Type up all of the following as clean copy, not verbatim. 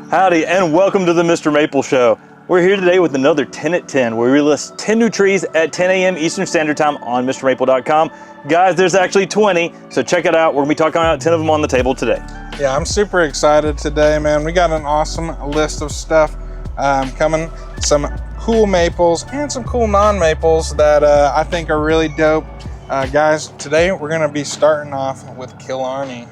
Howdy, and welcome to the MrMaple Show. We're here today with another 10 at 10, where we list 10 new trees at 10 a.m. Eastern Standard Time on MrMaple.com. Guys, there's actually 20, so check it out. We're gonna be talking about 10 of them on the table today. Yeah, I'm super excited today, man. We got an awesome list of stuff coming. Some cool maples and some cool non-maples that I think are really dope. Guys, today we're gonna be starting off with Killarney.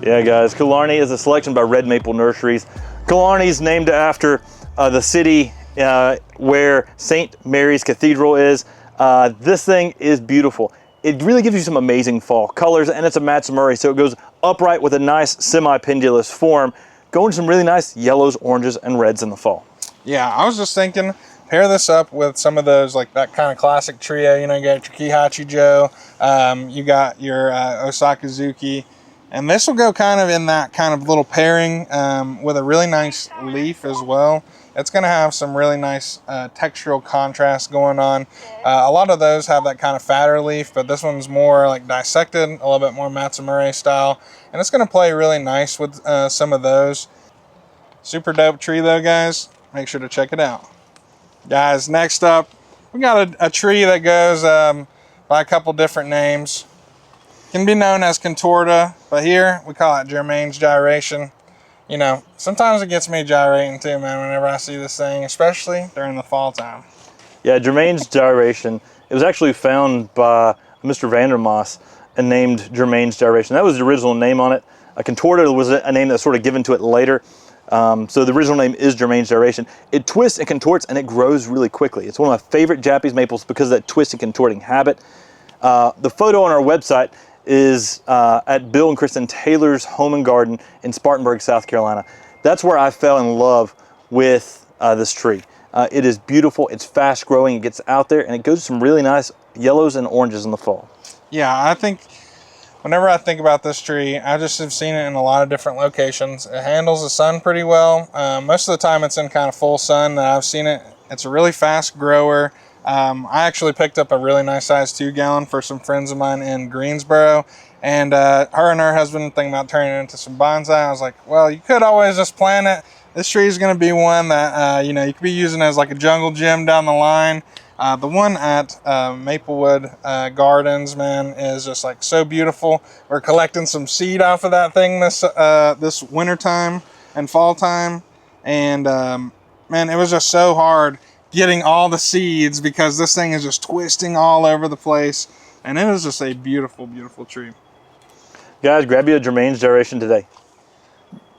Yeah, guys, Killarney is a selection by Red Maple Nurseries. Killarney is named after the city where St. Mary's Cathedral is. This thing is beautiful. It really gives you some amazing fall colors, and it's a Matsumuri, so it goes upright with a nice semi-pendulous form, going some really nice yellows, oranges, and reds in the fall. Yeah, I was just thinking, pair this up with some of those, like that kind of classic trio. You know, you got your Kihachi Joe, you got your Osakazuki, and this will go kind of in that kind of little pairing with a really nice leaf as well. It's going to have some really nice textural contrast going on. A lot of those have that kind of fatter leaf, but this one's more like dissected, a little bit more Matsumuri style, and it's going to play really nice with some of those. Super dope tree though, guys. Make sure to check it out. Guys, next up, we got a tree that goes by a couple different names. Can be known as Contorta, but here we call it Germaine's Gyration. You know, sometimes it gets me gyrating too, man, whenever I see this thing, especially during the fall time. Yeah, Germaine's Gyration. It was actually found by Mr. Vandermoss and named Germaine's Gyration. That was the original name on it. Contorta was a name that's sort of given to it later. So the original name is Germaine's Gyration. It twists and contorts and it grows really quickly. It's one of my favorite Japanese maples because of that twist and contorting habit. The photo on our website is at Bill and Kristen Taylor's home and garden in Spartanburg, South Carolina. That's where I fell in love with this tree. It is beautiful, it's fast growing, it gets out there, and it goes some really nice yellows and oranges in the fall. Yeah, I think whenever I think about this tree, I just have seen it in a lot of different locations. It handles the sun pretty well. Most of the time it's in kind of full sun that I've seen it. It's a really fast grower. I actually picked up a really nice size 2-gallon for some friends of mine in Greensboro, and her and her husband thinking about turning it into some bonsai. I was like, well, you could always just plant it. This tree is going to be one that you know, you could be using as like a jungle gym down the line. The one at Maplewood Gardens, man, is just like so beautiful. We're collecting some seed off of that thing this winter time and fall time, and man, it was just so hard getting all the seeds because this thing is just twisting all over the place, and it is just a beautiful, beautiful tree. Guys, grab you a Germaine's Gyration today.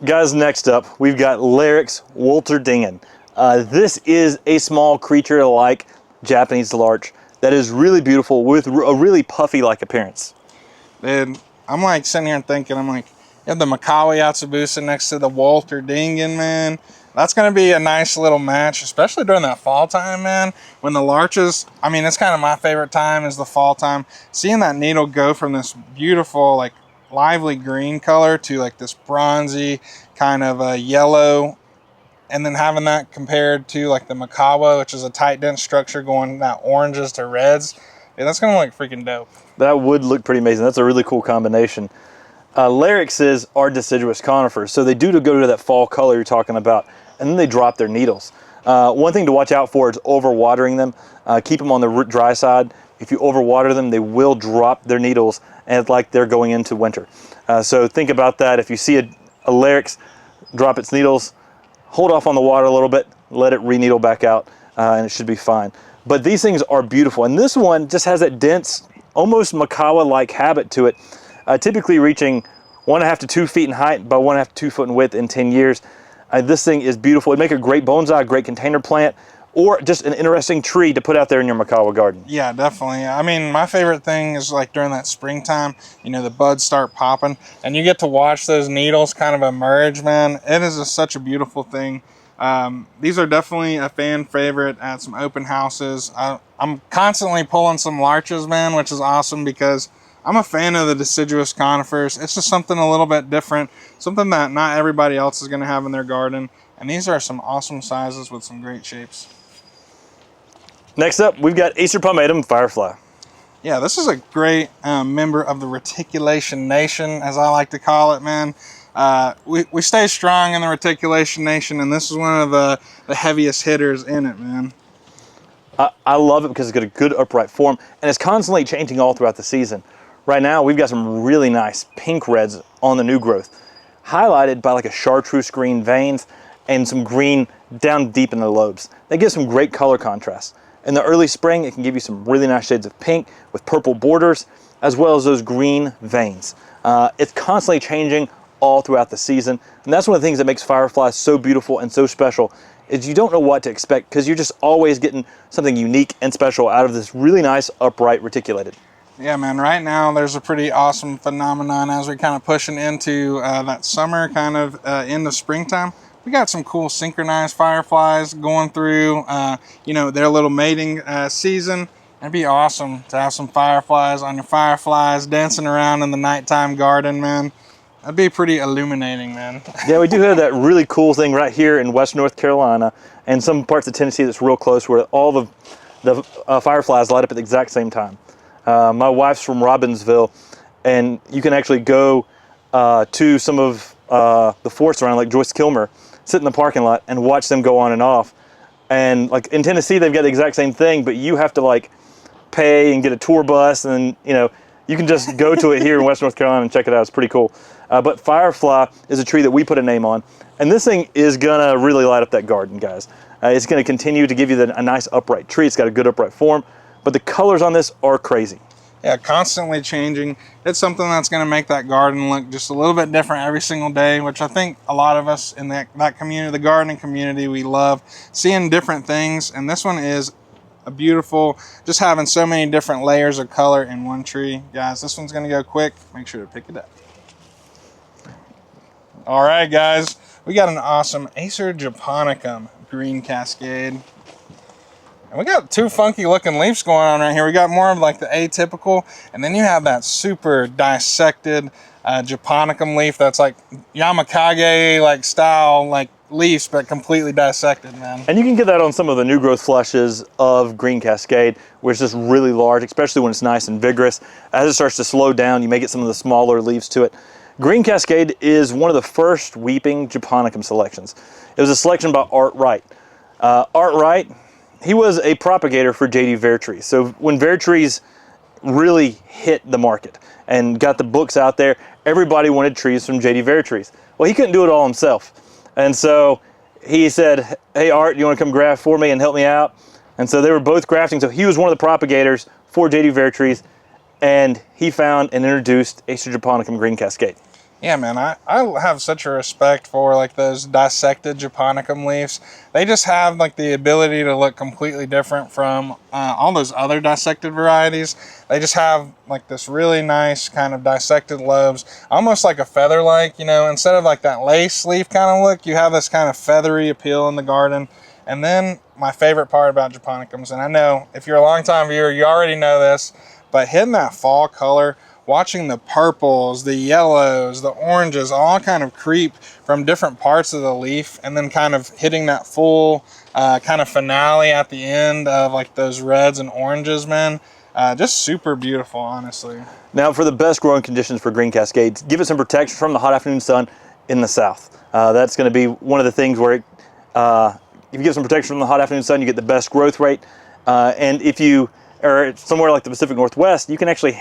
Guys, next up, we've got Larix Wolterdingen. This is a small creature like Japanese larch that is really beautiful with a really puffy-like appearance. And I'm like sitting here and thinking, I'm like, you have the Makawa Yatsubusa next to the Wolterdingen, man. That's going to be a nice little match, especially during that fall time, man. When the larches, I mean, it's kind of my favorite time is the fall time. Seeing that needle go from this beautiful, like, lively green color to, like, this bronzy kind of yellow, and then having that compared to, like, the Makawa, which is a tight, dense structure going that oranges to reds. Yeah, that's going to look freaking dope. That would look pretty amazing. That's a really cool combination. Larixes are deciduous conifers, so they do go to that fall color you're talking about, and then they drop their needles. One thing to watch out for is overwatering them. Keep them on the dry side. If you overwater them, they will drop their needles, and it's like they're going into winter. So think about that. If you see a Larix drop its needles, hold off on the water a little bit, let it re-needle back out, and it should be fine. But these things are beautiful, and this one just has that dense, almost Makawa-like habit to it, typically reaching 1.5 to 2 feet in height by 1.5 to 2 foot in width in 10 years. This thing is beautiful. It'd make a great bonsai, great container plant, or just an interesting tree to put out there in your Makawa garden. Yeah, definitely. I mean, my favorite thing is like during that springtime, you know, the buds start popping and you get to watch those needles kind of emerge, man. It is such a beautiful thing. These are definitely a fan favorite at some open houses. I'm constantly pulling some larches, man, which is awesome because I'm a fan of the deciduous conifers. It's just something a little bit different, something that not everybody else is going to have in their garden. And these are some awesome sizes with some great shapes. Next up, we've got Acer Palmatum Firefly. Yeah, this is a great member of the Reticulation Nation, as I like to call it, man. we stay strong in the Reticulation Nation, and this is one of the heaviest hitters in it, man. I love it because it's got a good upright form, and it's constantly changing all throughout the season. Right now, we've got some really nice pink reds on the new growth, highlighted by like a chartreuse green veins and some green down deep in the lobes. They give some great color contrast. In the early spring, it can give you some really nice shades of pink with purple borders, as well as those green veins. It's constantly changing all throughout the season, and that's one of the things that makes Firefly so beautiful and so special, is you don't know what to expect because you're just always getting something unique and special out of this really nice upright reticulated. Yeah, man, right now there's a pretty awesome phenomenon as we're kind of pushing into that summer, kind of into springtime. We got some cool synchronized fireflies going through, you know, their little mating season. It'd be awesome to have some fireflies on your fireflies dancing around in the nighttime garden, man. That'd be pretty illuminating, man. Yeah, we do have that really cool thing right here in West North Carolina and some parts of Tennessee that's real close where all the fireflies light up at the exact same time. My wife's from Robbinsville, and you can actually go to some of the forests around, like Joyce Kilmer, sit in the parking lot and watch them go on and off. And like in Tennessee, they've got the exact same thing, but you have to like pay and get a tour bus, and you know, you can just go to it here in West North Carolina and check it out. It's pretty cool. But Firefly is a tree that we put a name on, and this thing is gonna really light up that garden, guys. It's gonna continue to give you a nice upright tree. It's got a good upright form, but the colors on this are crazy. Yeah, constantly changing. It's something that's going to make that garden look just a little bit different every single day, which I think a lot of us in that community, the gardening community, we love seeing different things. And this one is a beautiful, just having so many different layers of color in one tree. Guys, this one's going to go quick. Make sure to pick it up. All right, guys, we got an awesome Acer Japonicum green Cascade. And we got two funky looking leaves going on right here. We got more of like the atypical, and then you have that super dissected Japonicum leaf that's like Yamakage like style like leaves, but completely dissected, man. And you can get that on some of the new growth flushes of green Cascade, which is just really large, especially when it's nice and vigorous. As it starts to slow down, you may get some of the smaller leaves to it. Green Cascade is one of the first weeping Japonicum selections. It was a selection by Art Wright. Art Wright, he was a propagator for J.D. Vertrees. So when Vertrees really hit the market and got the books out there, everybody wanted trees from J.D. Vertrees. Well, he couldn't do it all himself. And so he said, hey, Art, you want to come graft for me and help me out? And so they were both grafting. So he was one of the propagators for J.D. Vertrees, and he found and introduced Acer Japonicum green Cascade. Yeah, man, I have such a respect for like those dissected Japonicum leaves. They just have like the ability to look completely different from all those other dissected varieties. They just have like this really nice kind of dissected lobes, almost like a feather-like, you know, instead of like that lace leaf kind of look, you have this kind of feathery appeal in the garden. And then my favorite part about Japonicums, and I know if you're a longtime viewer, you already know this, but hitting that fall color, watching the purples, the yellows, the oranges all kind of creep from different parts of the leaf, and then kind of hitting that full kind of finale at the end of like those reds and oranges, man. Just super beautiful, honestly. Now, for the best growing conditions for green Cascades, give it some protection from the hot afternoon sun in the south. That's going to be one of the things where if you give some protection from the hot afternoon sun, you get the best growth rate. And if you or somewhere like the Pacific Northwest, you can actually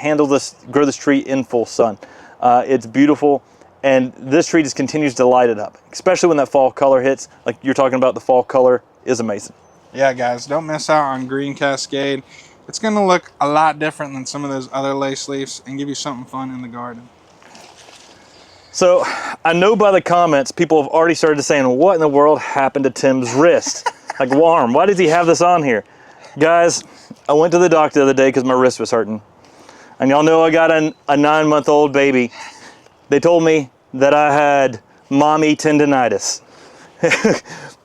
grow this tree in full sun. It's beautiful, and this tree just continues to light it up, especially when that fall color hits. Like you're talking about, the fall color is amazing. Yeah, guys, don't miss out on green Cascade. It's gonna look a lot different than some of those other lace leaves and give you something fun in the garden. So I know by the comments, people have already started saying, what in the world happened to Tim's wrist? Like, Warm, why does he have this on here? Guys, I went to the doctor the other day because my wrist was hurting. And y'all know I got a 9-month-old baby. They told me that I had mommy tendinitis.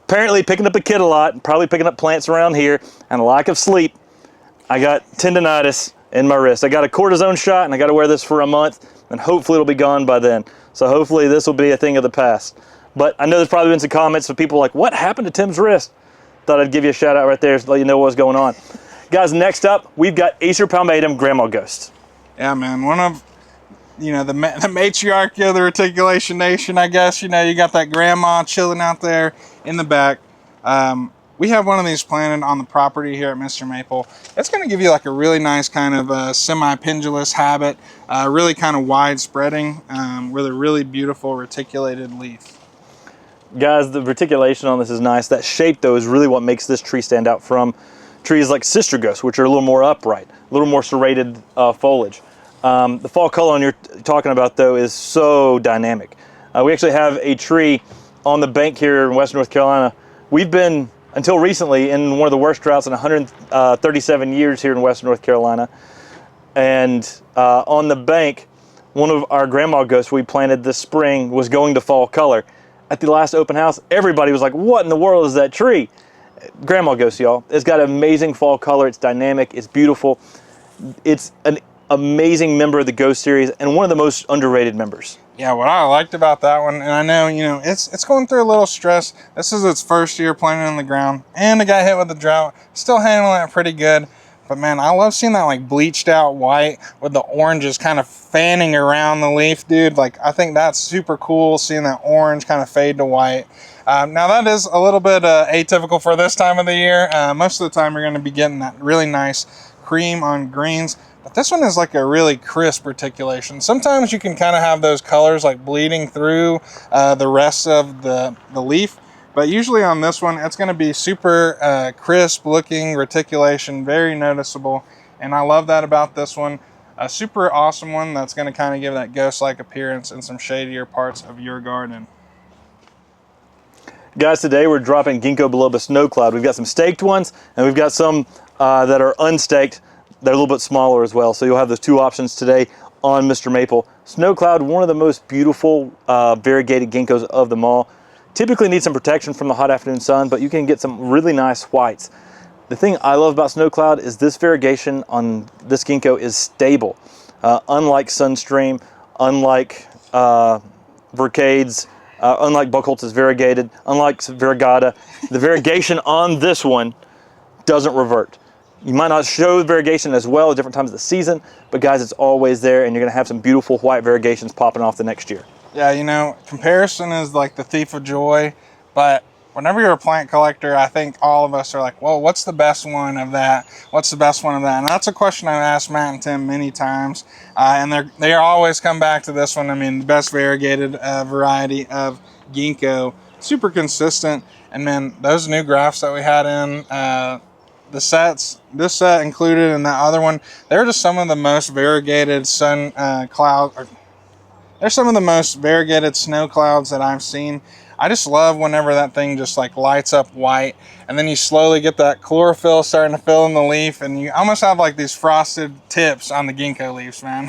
Apparently picking up a kid a lot, probably picking up plants around here, and a lack of sleep, I got tendinitis in my wrist. I got a cortisone shot, and I got to wear this for a month, and hopefully it'll be gone by then. So hopefully this will be a thing of the past. But I know there's probably been some comments of people like, what happened to Tim's wrist? Thought I'd give you a shout out right there to let you know what's going on. Guys, next up, we've got Acer Palmatum Grandma Ghost. Yeah, man, one of you know, the matriarchy of the Reticulation Nation, I guess. You know, you got that grandma chilling out there in the back. We have one of these planted on the property here at Mr. Maple. It's going to give you like a really nice kind of semi-pendulous habit, really kind of wide spreading with a really beautiful reticulated leaf. Guys, the reticulation on this is nice. That shape, though, is really what makes this tree stand out from trees like sister ghosts, which are a little more upright, a little more serrated foliage. The fall color you're talking about, though, is so dynamic. We actually have a tree on the bank here in Western North Carolina. We've been, until recently, in one of the worst droughts in 137 years here in Western North Carolina. And on the bank, one of our grandma ghosts we planted this spring was going to fall color. At the last open house, everybody was like, what in the world is that tree? Grandma ghost, y'all. It's got amazing fall color. It's dynamic. It's beautiful. It's an amazing member of the ghost series and one of the most underrated members. Yeah, what I liked about that one, and I know, you know, it's going through a little stress. This is its first year planting in the ground, and it got hit with the drought. Still handling it pretty good. But man, I love seeing that like bleached out white with the oranges kind of fanning around the leaf, dude. Like, I think that's super cool, seeing that orange kind of fade to white. Now that is a little bit atypical for this time of the year. Most of the time you're going to be getting that really nice cream on greens. But this one is like a really crisp reticulation. Sometimes you can kind of have those colors like bleeding through the rest of the leaf. But usually on this one, it's going to be super crisp looking reticulation, very noticeable. And I love that about this one. A super awesome one that's going to kind of give that ghost-like appearance in some shadier parts of your garden. Guys, today we're dropping ginkgo biloba snow cloud. We've got some staked ones, and we've got some that are unstaked. They're a little bit smaller as well. So you'll have those two options today on Mr. Maple. Snow cloud, one of the most beautiful variegated ginkgos of them all. Typically need some protection from the hot afternoon sun, but you can get some really nice whites. The thing I love about snow cloud is this variegation on this ginkgo is stable. Unlike Sunstream, unlike Vercades, unlike Buchholz's variegated, unlike Variegata, the variegation on this one doesn't revert. You might not show variegation as well at different times of the season, but guys, it's always there, and you're gonna have some beautiful white variegations popping off the next year. Yeah, you know, comparison is like the thief of joy, but whenever you're a plant collector, I think all of us are like, well, what's the best one of that? What's the best one of that? And that's a question I've asked Matt and Tim many times, and they always come back to this one. I mean, the best variegated variety of ginkgo, super consistent. And man, those new grafts that we had in this set included and that other one, they're just some of the most variegated they're some of the most variegated snow clouds that I've seen. I just love whenever that thing just like lights up white, and then you slowly get that chlorophyll starting to fill in the leaf, and you almost have like these frosted tips on the ginkgo leaves, man.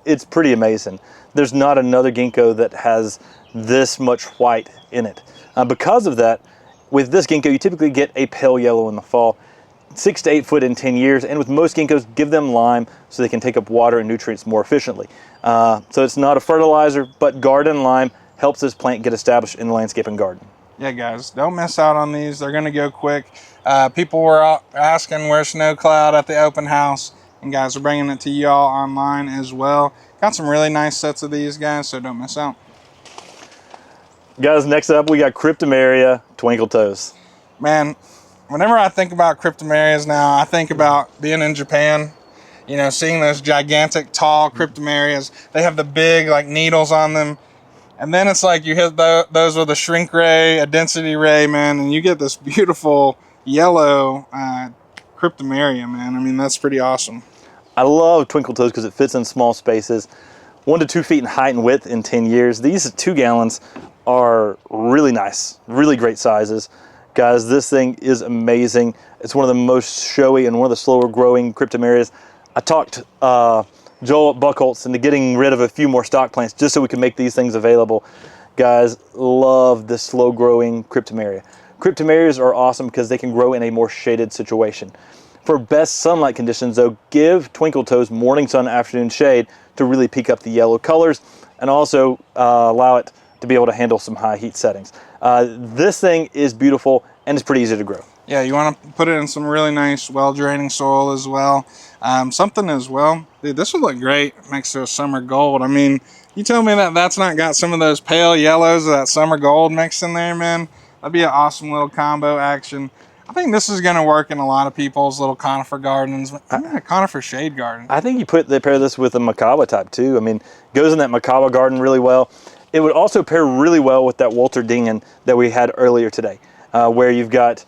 It's pretty amazing. There's not another ginkgo that has this much white in it. Because of that, with this ginkgo, you typically get a pale yellow in the fall. 6 to 8 foot in 10 years, and with most ginkgos, give them lime so they can take up water and nutrients more efficiently. So it's not a fertilizer, but garden lime helps this plant get established in the landscape and garden. Yeah, guys, don't miss out on these. They're going to go quick. People were asking where's Snow Cloud at the open house, and guys, we're bringing it to y'all online as well. Got some really nice sets of these, guys, so don't miss out. Guys, next up we got cryptomeria Twinkle Toes. Man, whenever I think about cryptomerias now, I think about being in Japan, you know, seeing those gigantic, tall cryptomerias. They have the big, like, needles on them. And then it's like you hit those with a shrink ray, a density ray, man, and you get this beautiful yellow cryptomeria, man. I mean, that's pretty awesome. I love Twinkle Toes because it fits in small spaces. 1 to 2 feet in height and width in 10 years. These 2 gallons are really nice, really great sizes. Guys, this thing is amazing. It's one of the most showy and one of the slower growing cryptomerias. I talked Joel at Buchholz into getting rid of a few more stock plants just so we can make these things available. Guys, love this slow growing cryptomeria. Cryptomerias are awesome because they can grow in a more shaded situation. For best sunlight conditions though, give Twinkle Toes morning sun, afternoon shade to really peak up the yellow colors and also allow it to be able to handle some high heat settings. This thing is beautiful and it's pretty easy to grow. Yeah, you want to put it in some really nice, well-draining soil as well. Something as well, dude, this would look great next to a summer gold. I mean, you tell me that that's not got some of those pale yellows of that summer gold mixed in there, man. That'd be an awesome little combo action. I think this is going to work in a lot of people's little conifer gardens, even a conifer shade garden. I think they pair this with a macabre type too. I mean, goes in that macabre garden really well. It would also pair really well with that Wolterdingen that we had earlier today, where you've got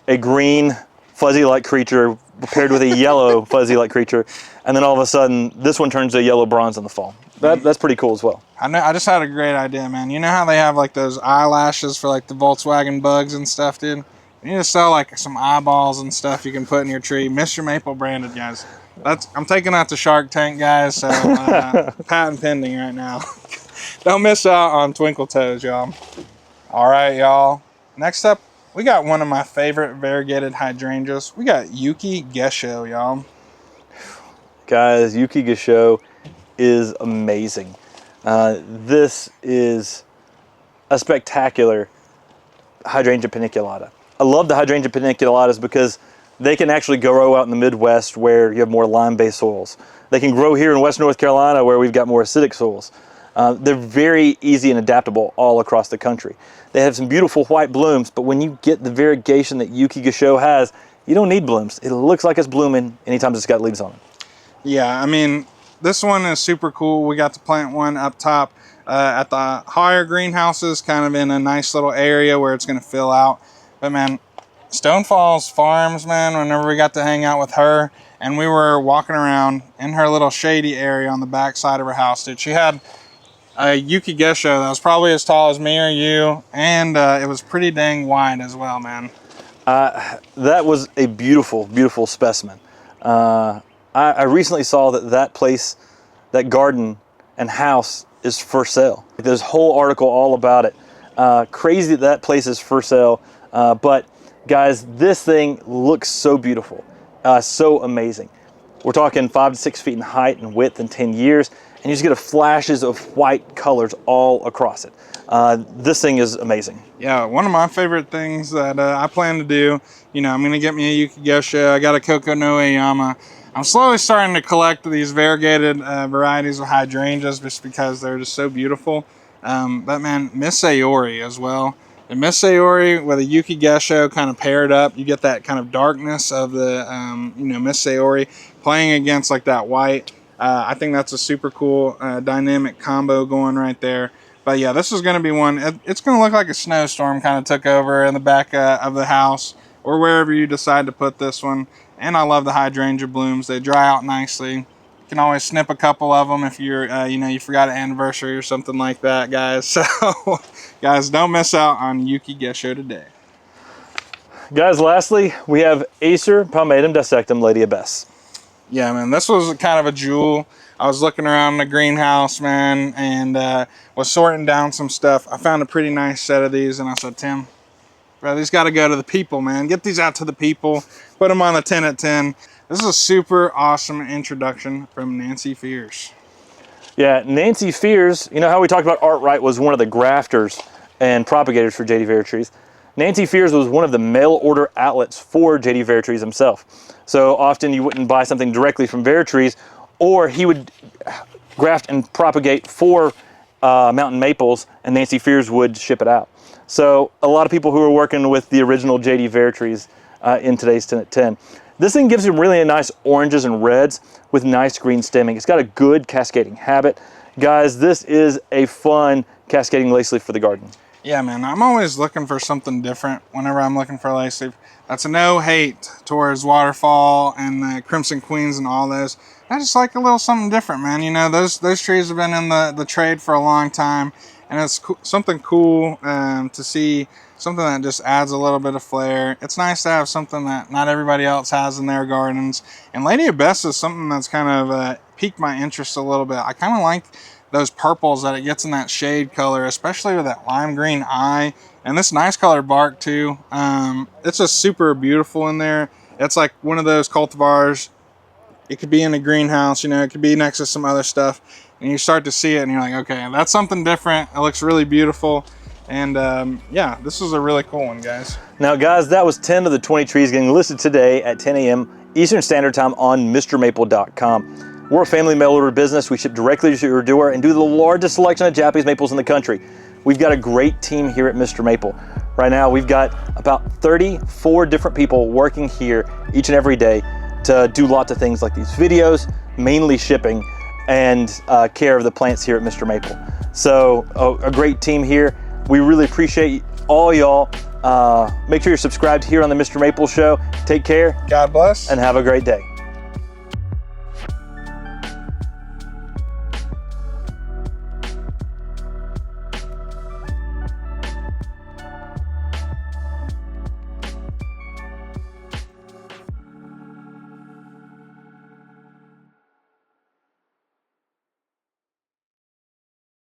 a green fuzzy-like creature paired with a yellow fuzzy-like creature, and then all of a sudden this one turns to yellow bronze in the fall. That's pretty cool as well. I just had a great idea, man. You know how they have like those eyelashes for like the Volkswagen bugs and stuff, dude? You need to sell like some eyeballs and stuff you can put in your tree. MrMaple branded, guys. I'm taking that to Shark Tank, guys, so patent pending right now. Don't miss out on Twinkle Toes, y'all. All right, y'all. Next up, we got one of my favorite variegated hydrangeas. We got Yuki Gessho, y'all. Guys, Yuki Gessho is amazing. This is a spectacular hydrangea paniculata. I love the hydrangea paniculatas because they can actually grow out in the Midwest where you have more lime-based soils. They can grow here in West North Carolina where we've got more acidic soils. They're very easy and adaptable all across the country. They have some beautiful white blooms, but when you get the variegation that Yuki Gessho has, you don't need blooms. It looks like it's blooming anytime it's got leaves on it. Yeah, I mean, this one is super cool. We got to plant one up top at the higher greenhouses, kind of in a nice little area where it's going to fill out. But man, Stonefalls Farms, man, whenever we got to hang out with her and we were walking around in her little shady area on the back side of her house, dude, she had a Yuki Gessho that was probably as tall as me or you, and it was pretty dang wide as well, man. That was a beautiful, beautiful specimen. I recently saw that place, that garden and house is for sale. There's a whole article all about it. Crazy that place is for sale. But guys, this thing looks so beautiful, so amazing. We're talking 5 to 6 feet in height and width in 10 years, and you just get flashes of white colors all across it. This thing is amazing. Yeah, one of my favorite things that I plan to do, you know, I'm going to get me a Yuki Gessho. I got a Koko no Eyama. I'm slowly starting to collect these variegated varieties of hydrangeas just because they're just so beautiful. But man, Miss Sayori as well. The Miss Sayori with a Yuki Gessho kind of paired up, you get that kind of darkness of the, Miss Sayori playing against like that white. I think that's a super cool dynamic combo going right there. But yeah, this is going to be one. It's going to look like a snowstorm kind of took over in the back of the house or wherever you decide to put this one. And I love the hydrangea blooms. They dry out nicely. You can always snip a couple of them if you're, you forgot an anniversary or something like that, guys. So, guys, don't miss out on Yuki Gessho today. Guys, lastly, we have Acer Palmatum dissectum Lady Abbess. Yeah, man, this was kind of a jewel. I was looking around the greenhouse, man, and was sorting down some stuff. I found a pretty nice set of these, and I said, Tim, bro, these got to go to the people, man. Get these out to the people. Put them on the 10 at 10. This is a super awesome introduction from Nancy Fears. Yeah, Nancy Fears, you know how we talked about Art Wright was one of the grafters and propagators for JD Veritrees. Nancy Fears was one of the mail order outlets for JD Veritrees himself. So often you wouldn't buy something directly from Veritrees, or he would graft and propagate for mountain maples, and Nancy Fears would ship it out. So a lot of people who are working with the original JD Veritrees in today's 10 at 10. This thing gives you really nice oranges and reds with nice green stemming. It's got a good cascading habit. Guys, this is a fun cascading lace leaf for the garden. Yeah, man, I'm always looking for something different whenever I'm looking for a lace leaf. That's a no hate towards Waterfall and the Crimson Queens and all those. I just like a little something different, man. You know, those trees have been in the trade for a long time, and it's something cool to see, something that just adds a little bit of flair. It's nice to have something that not everybody else has in their gardens. And Lady Abbess is something that's kind of piqued my interest a little bit. I kind of like those purples that it gets in that shade color, especially with that lime green eye and this nice color bark too. It's just super beautiful in there. It's like one of those cultivars. It could be in a greenhouse, it could be next to some other stuff, and you start to see it and you're like, okay, that's something different. It looks really beautiful. And yeah, this is a really cool one, guys. Now, guys, that was 10 of the 20 trees getting listed today at 10 a.m. Eastern Standard Time on MrMaple.com. We're a family mail order business. We ship directly to your door and do the largest selection of Japanese maples in the country. We've got a great team here at Mr. Maple. Right now, we've got about 34 different people working here each and every day to do lots of things like these videos, mainly shipping, and care of the plants here at Mr. Maple. So a great team here. We really appreciate all y'all. Make sure you're subscribed here on the Mr. Maple Show. Take care. God bless. And have a great day.